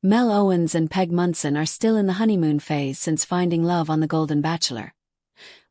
Mel Owens and Peg Munson are still in the honeymoon phase since finding love on The Golden Bachelor.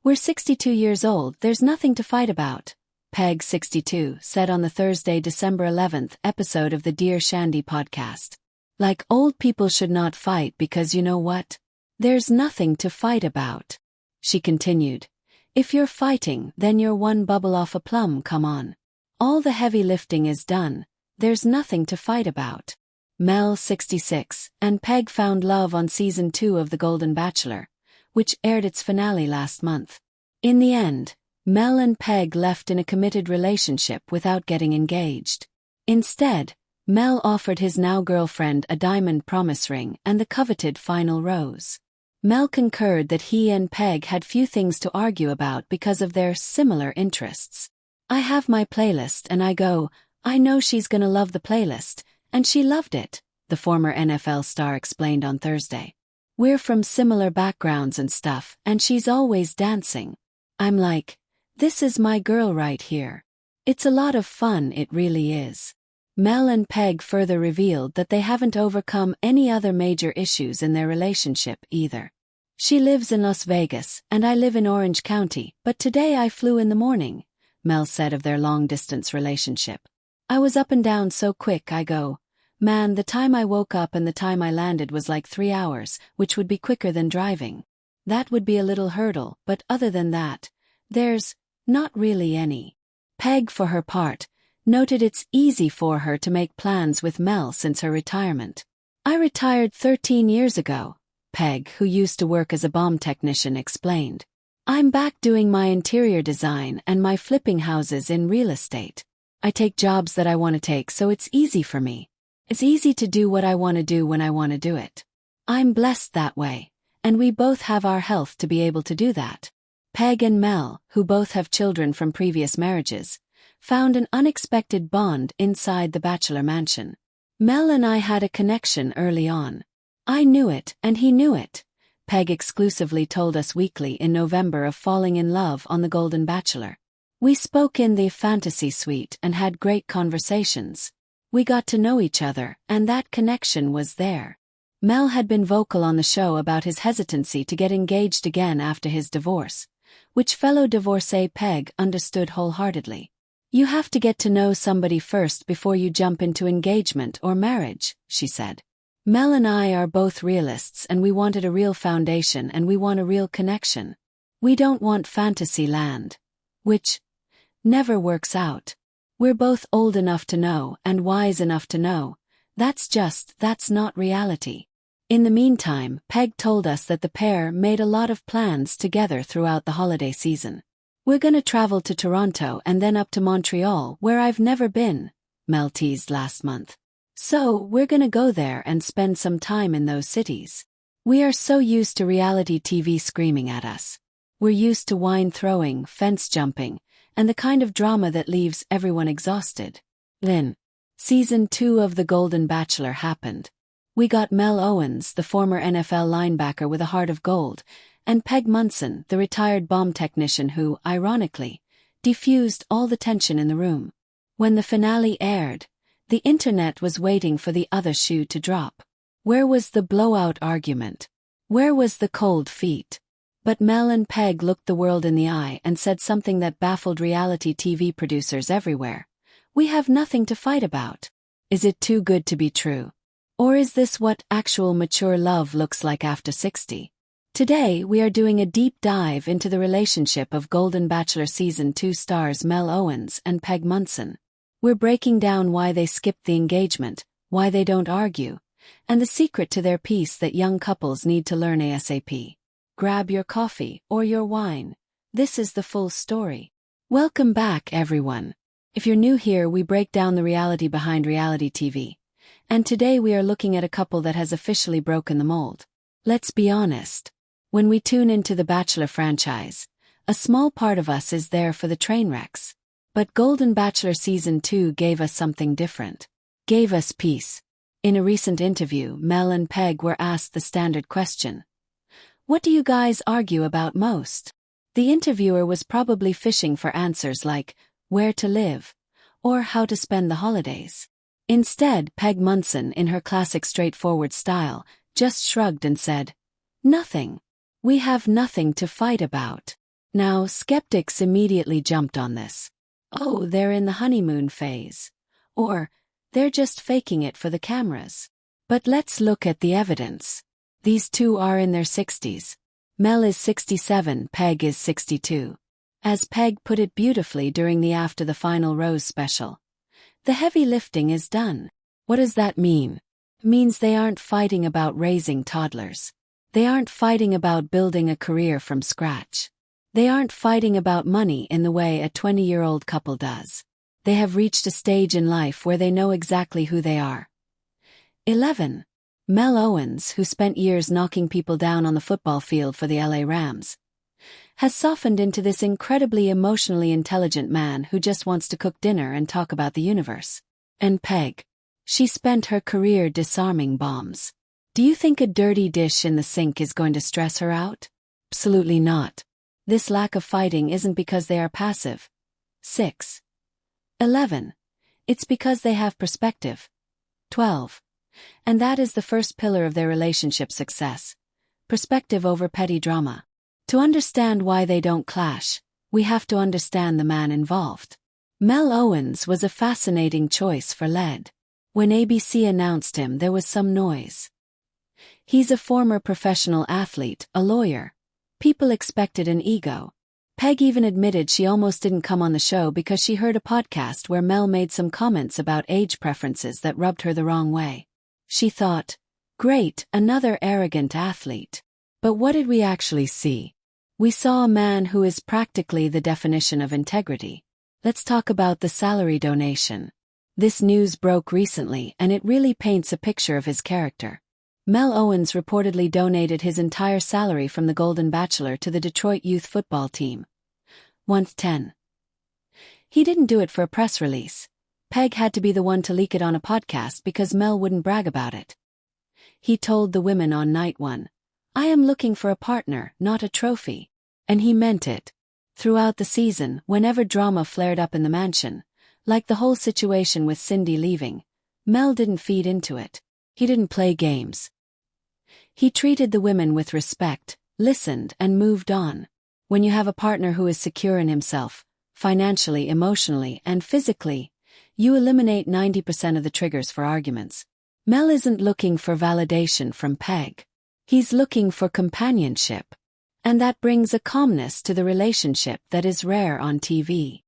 "We're 62 years old, there's nothing to fight about," Peg, 62, said on the Thursday, December 11th episode of the Dear Shandy podcast. "Like old people should not fight because you know what? There's nothing to fight about," she continued. "If you're fighting, then you're one bubble off a plum, come on. All the heavy lifting is done, there's nothing to fight about." Mel, 66, and Peg found love on Season 2 of The Golden Bachelor, which aired its finale last month. In the end, Mel and Peg left in a committed relationship without getting engaged. Instead, Mel offered his now-girlfriend a diamond promise ring and the coveted final rose. Mel concurred that he and Peg had few things to argue about because of their similar interests. "I have my playlist and I go, I know she's gonna love the playlist, and she loved it," the former NFL star explained on Thursday. "We're from similar backgrounds and stuff, and she's always dancing. I'm like, this is my girl right here. It's a lot of fun, it really is." Mel and Peg further revealed that they haven't overcome any other major issues in their relationship either. "She lives in Las Vegas, and I live in Orange County, but today I flew in the morning," Mel said of their long-distance relationship. "I was up and down so quick I go, man, the time I woke up and the time I landed was like 3 hours, which would be quicker than driving. That would be a little hurdle, but other than that, there's not really any." Peg, for her part, noted it's easy for her to make plans with Mel since her retirement. "I retired 13 years ago," Peg, who used to work as a bomb technician, explained. "I'm back doing my interior design and my flipping houses in real estate. I take jobs that I want to take, so it's easy for me. It's easy to do what I want to do when I want to do it. I'm blessed that way, and we both have our health to be able to do that." Peg and Mel, who both have children from previous marriages, found an unexpected bond inside the Bachelor mansion. "Mel and I had a connection early on. I knew it and he knew it," Peg exclusively told Us Weekly in November of falling in love on The Golden Bachelor. "We spoke in the fantasy suite and had great conversations. We got to know each other, and that connection was there." Mel had been vocal on the show about his hesitancy to get engaged again after his divorce, which fellow divorcee Peg understood wholeheartedly. "You have to get to know somebody first before you jump into engagement or marriage," she said. "Mel and I are both realists and we wanted a real foundation and we want a real connection. We don't want fantasy land, which never works out. We're both old enough to know and wise enough to know. That's not reality." In the meantime, Peg told us that the pair made a lot of plans together throughout the holiday season. "We're gonna travel to Toronto and then up to Montreal, where I've never been," Mel teased last month. "So, we're gonna go there and spend some time in those cities. We are so used to reality TV screaming at us. We're used to wine throwing, fence jumping, and the kind of drama that leaves everyone exhausted." Then, Season 2 of The Golden Bachelor happened. We got Mel Owens, the former NFL linebacker with a heart of gold, and Peg Munson, the retired bomb technician who, ironically, diffused all the tension in the room. When the finale aired, the internet was waiting for the other shoe to drop. Where was the blowout argument? Where was the cold feet? But Mel and Peg looked the world in the eye and said something that baffled reality TV producers everywhere. "We have nothing to fight about. Is it too good to be true? Or is this what actual mature love looks like after 60? Today we are doing a deep dive into the relationship of Golden Bachelor Season 2 stars Mel Owens and Peg Munson. We're breaking down why they skipped the engagement, why they don't argue, and the secret to their peace that young couples need to learn ASAP. Grab your coffee or your wine. This is the full story. Welcome back, everyone. If you're new here, we break down the reality behind reality TV. And today we are looking at a couple that has officially broken the mold. Let's be honest. When we tune into the Bachelor franchise, a small part of us is there for the train wrecks. But Golden Bachelor Season 2 gave us something different. Gave us peace. In a recent interview, Mel and Peg were asked the standard question. "What do you guys argue about most?" The interviewer was probably fishing for answers like, where to live, or how to spend the holidays. Instead, Peg Munson, in her classic straightforward style, just shrugged and said, "Nothing. We have nothing to fight about." Now, skeptics immediately jumped on this. Oh, they're in the honeymoon phase. Or, they're just faking it for the cameras. But let's look at the evidence. These two are in their 60s. Mel is 67, Peg is 62. As Peg put it beautifully during the After the Final Rose special, the heavy lifting is done. What does that mean? It means they aren't fighting about raising toddlers. They aren't fighting about building a career from scratch. They aren't fighting about money in the way a 20-year-old couple does. They have reached a stage in life where they know exactly who they are. 11. Mel Owens, who spent years knocking people down on the football field for the LA Rams, has softened into this incredibly emotionally intelligent man who just wants to cook dinner and talk about the universe. And Peg, she spent her career disarming bombs. Do you think a dirty dish in the sink is going to stress her out? Absolutely not. This lack of fighting isn't because they are passive. 6. 11. It's because they have perspective. 12. And that is the first pillar of their relationship success. Perspective over petty drama. To understand why they don't clash, we have to understand the man involved. Mel Owens was a fascinating choice for lead. When ABC announced him, there was some noise. He's a former professional athlete, a lawyer. People expected an ego. Peg even admitted she almost didn't come on the show because she heard a podcast where Mel made some comments about age preferences that rubbed her the wrong way. She thought, great, another arrogant athlete. But what did we actually see? We saw a man who is practically the definition of integrity. Let's talk about the salary donation. This news broke recently and it really paints a picture of his character. Mel Owens reportedly donated his entire salary from the Golden Bachelor to the Detroit youth football team. 110. He didn't do it for a press release. Peg had to be the one to leak it on a podcast because Mel wouldn't brag about it. He told the women on night one, "I am looking for a partner, not a trophy." And he meant it. Throughout the season, whenever drama flared up in the mansion, like the whole situation with Cindy leaving, Mel didn't feed into it. He didn't play games. He treated the women with respect, listened, and moved on. When you have a partner who is secure in himself, financially, emotionally, and physically, you eliminate 90% of the triggers for arguments. Mel isn't looking for validation from Peg. He's looking for companionship. And that brings a calmness to the relationship that is rare on TV.